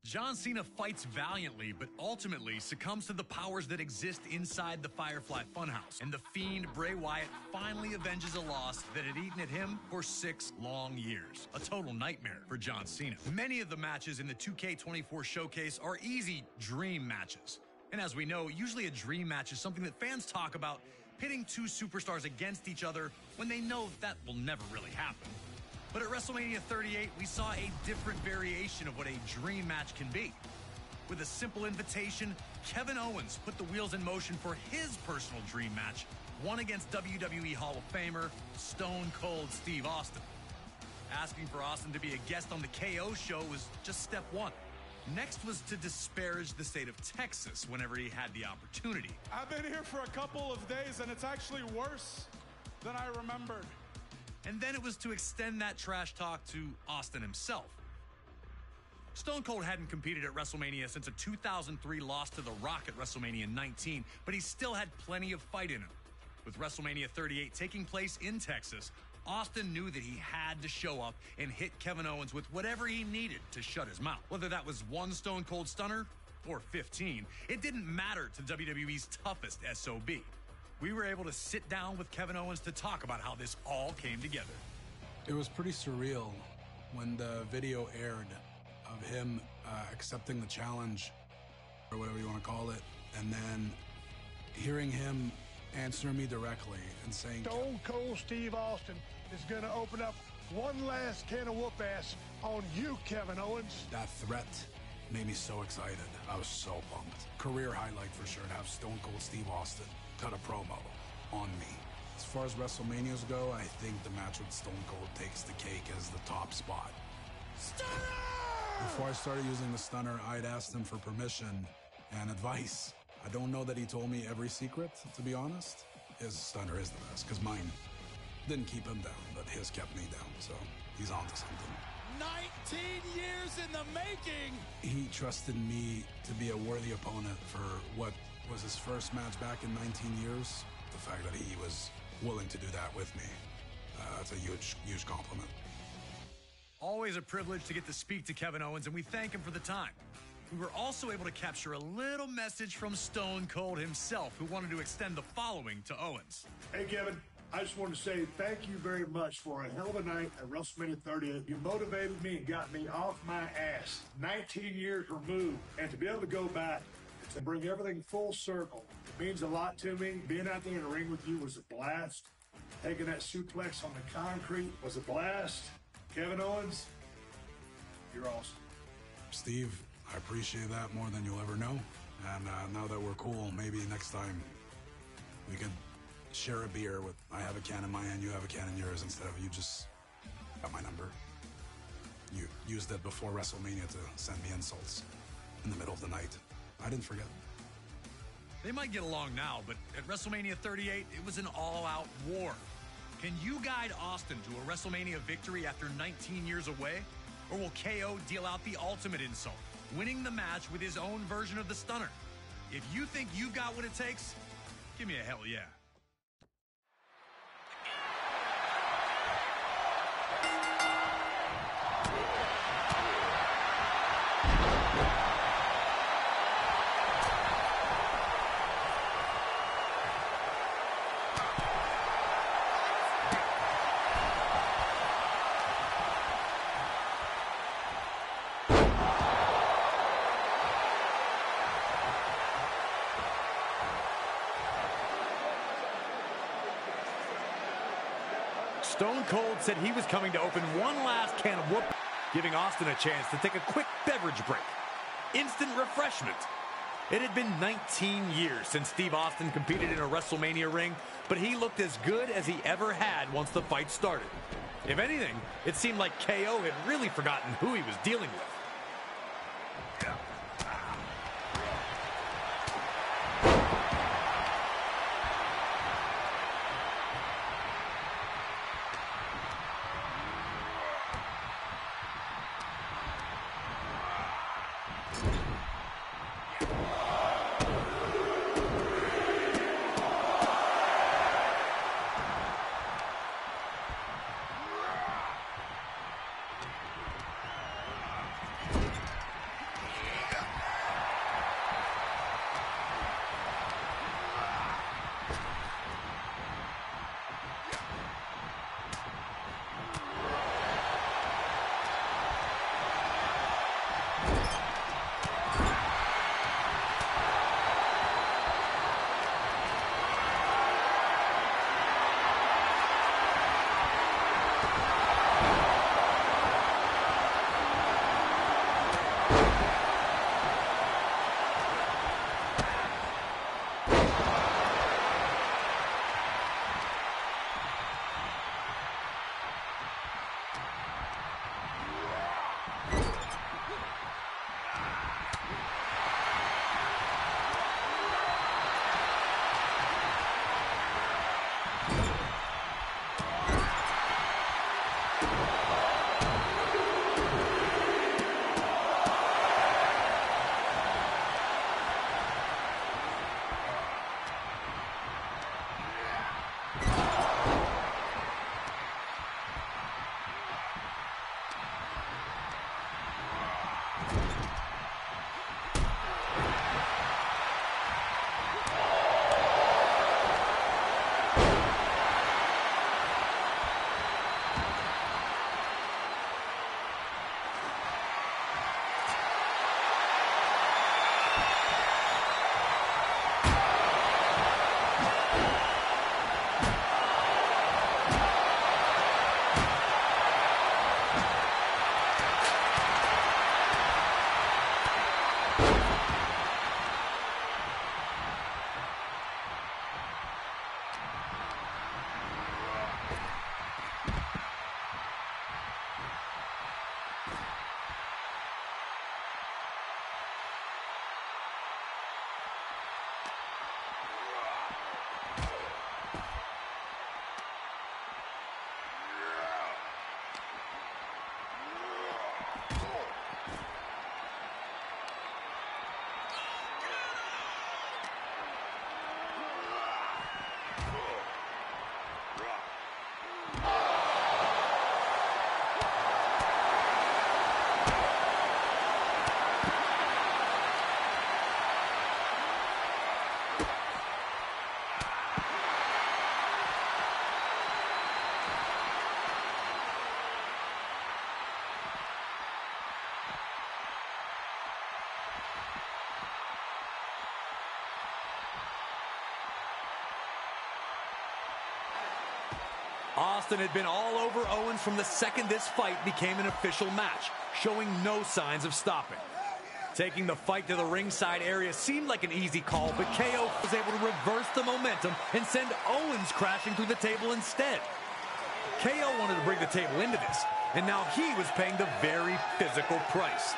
John Cena fights valiantly, but ultimately succumbs to the powers that exist inside the Firefly Funhouse. And the Fiend, Bray Wyatt, finally avenges a loss that had eaten at him for 6 long years. A total nightmare for John Cena. Many of the matches in the 2K24 showcase are easy dream matches. And as we know, usually a dream match is something that fans talk about, pitting 2 superstars against each other when they know that will never really happen. But at WrestleMania 38, we saw a different variation of what a dream match can be. With a simple invitation, Kevin Owens put the wheels in motion for his personal dream match, one against WWE Hall of Famer, Stone Cold Steve Austin. Asking for Austin to be a guest on the KO show was just step 1. Next was to disparage the state of Texas whenever he had the opportunity. I've been here for a couple of days, and it's actually worse than I remembered. And then it was to extend that trash talk to Austin himself. Stone Cold hadn't competed at WrestleMania since a 2003 loss to The Rock at WrestleMania 19, but he still had plenty of fight in him. With WrestleMania 38 taking place in Texas, Austin knew that he had to show up and hit Kevin Owens with whatever he needed to shut his mouth. Whether that was 1 Stone Cold Stunner or 15, it didn't matter to WWE's toughest SOB. We were able to sit down with Kevin Owens to talk about how this all came together. It was pretty surreal when the video aired of him accepting the challenge, or whatever you want to call it, and then hearing him answer me directly and saying, Stone Cold Steve Austin is going to open up one last can of whoop-ass on you, Kevin Owens. That threat made me so excited. I was so pumped. Career highlight for sure to have Stone Cold Steve Austin cut a promo on me. As far as WrestleManias go, I think the match with Stone Cold takes the cake as the top spot. Stunner! Before I started using the stunner, I'd asked him for permission and advice. I don't know that he told me every secret, to be honest. His stunner is the best, because mine didn't keep him down, but his kept me down, so he's onto something. 19 years in the making! He trusted me to be a worthy opponent for what was his first match back in 19 years. The fact that he was willing to do that with me, that's a huge, huge compliment. Always a privilege to get to speak to Kevin Owens, and we thank him for the time. We were also able to capture a little message from Stone Cold himself, who wanted to extend the following to Owens. Hey, Kevin. I just want to say thank you very much for a hell of a night at WrestleMania 38. You motivated me and got me off my ass. 19 years removed. And to be able to go back to bring everything full circle, it means a lot to me. Being out there in the ring with you was a blast. Taking that suplex on the concrete was a blast. Kevin Owens, you're awesome. Steve, I appreciate that more than you'll ever know. And now that we're cool, maybe next time we could share a beer with, I have a can in my hand, you have a can in yours, instead of you just got my number. You used it before WrestleMania to send me insults in the middle of the night. I didn't forget. They might get along now, but at WrestleMania 38, it was an all-out war. Can you guide Austin to a WrestleMania victory after 19 years away? Or will KO deal out the ultimate insult, winning the match with his own version of the stunner? If you think you've got what it takes, give me a hell yeah. Stone Cold said he was coming to open one last can of whoop, giving Austin a chance to take a quick beverage break. Instant refreshment. It had been 19 years since Steve Austin competed in a WrestleMania ring, but he looked as good as he ever had once the fight started. If anything, it seemed like KO had really forgotten who he was dealing with. Austin had been all over Owens from the second this fight became an official match, showing no signs of stopping. Taking the fight to the ringside area seemed like an easy call, but KO was able to reverse the momentum and send Owens crashing through the table instead. KO wanted to bring the table into this, and now he was paying the very physical price.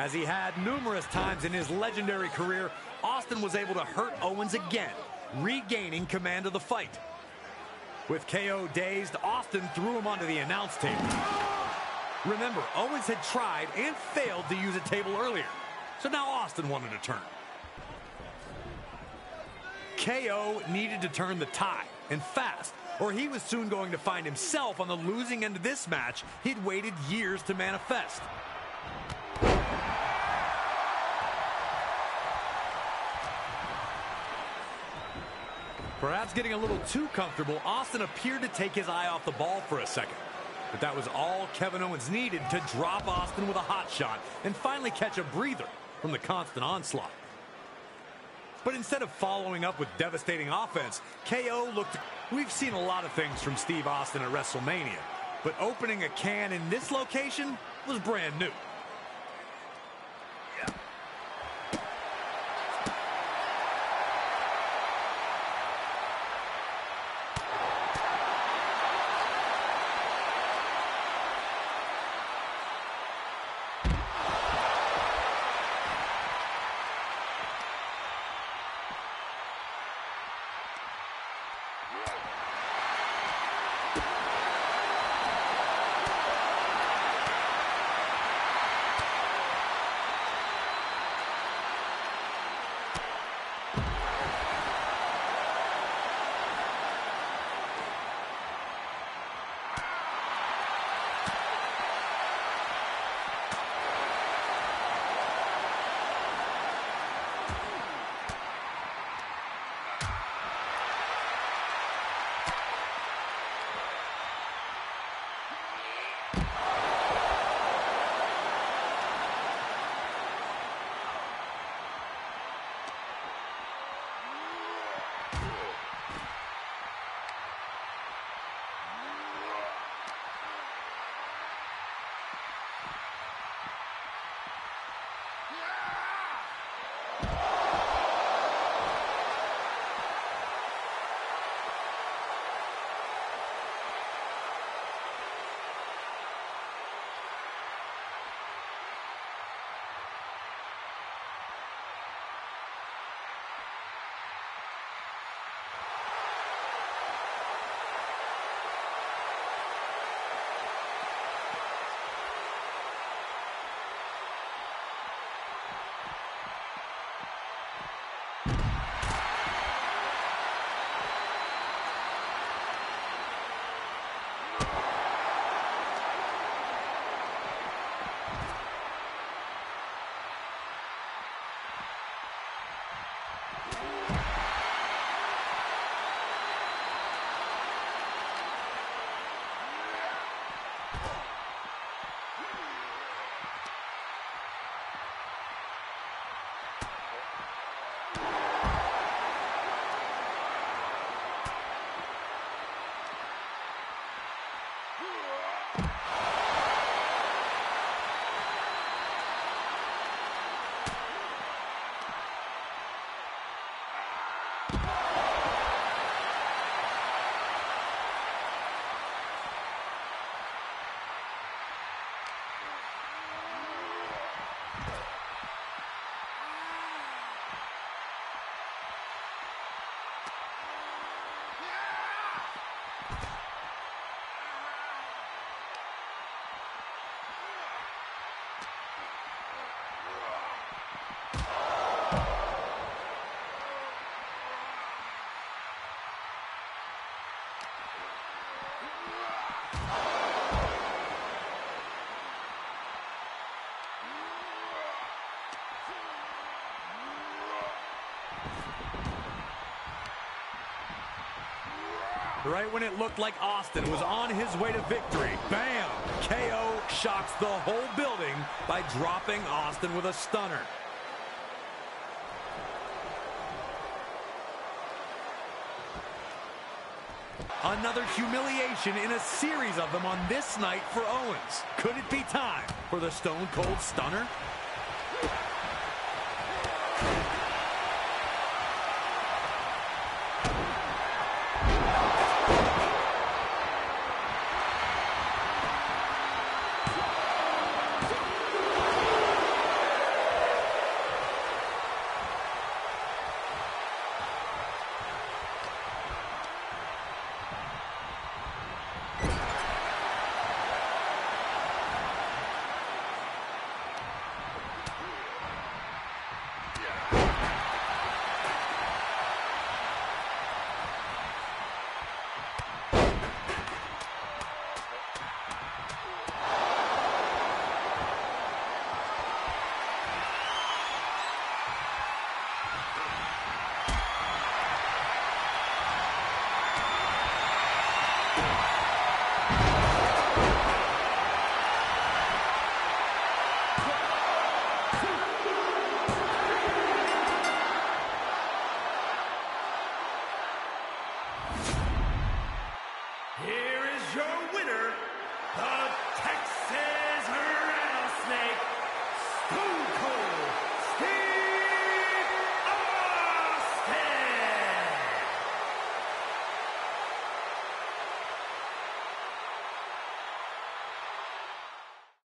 As he had numerous times in his legendary career, Austin was able to hurt Owens again, regaining command of the fight. With KO dazed, Austin threw him onto the announce table. Remember, Owens had tried and failed to use a table earlier, so now Austin wanted to turn. KO needed to turn the tide, and fast, or he was soon going to find himself on the losing end of this match he'd waited years to manifest. Perhaps getting a little too comfortable, Austin appeared to take his eye off the ball for a second. But that was all Kevin Owens needed to drop Austin with a hot shot and finally catch a breather from the constant onslaught. But instead of following up with devastating offense, KO looked... We've seen a lot of things from Steve Austin at WrestleMania, but opening a can in this location was brand new. Right when it looked like Austin was on his way to victory, bam! KO shocks the whole building by dropping Austin with a stunner. Another humiliation in a series of them on this night for Owens. Could it be time for the Stone Cold Stunner?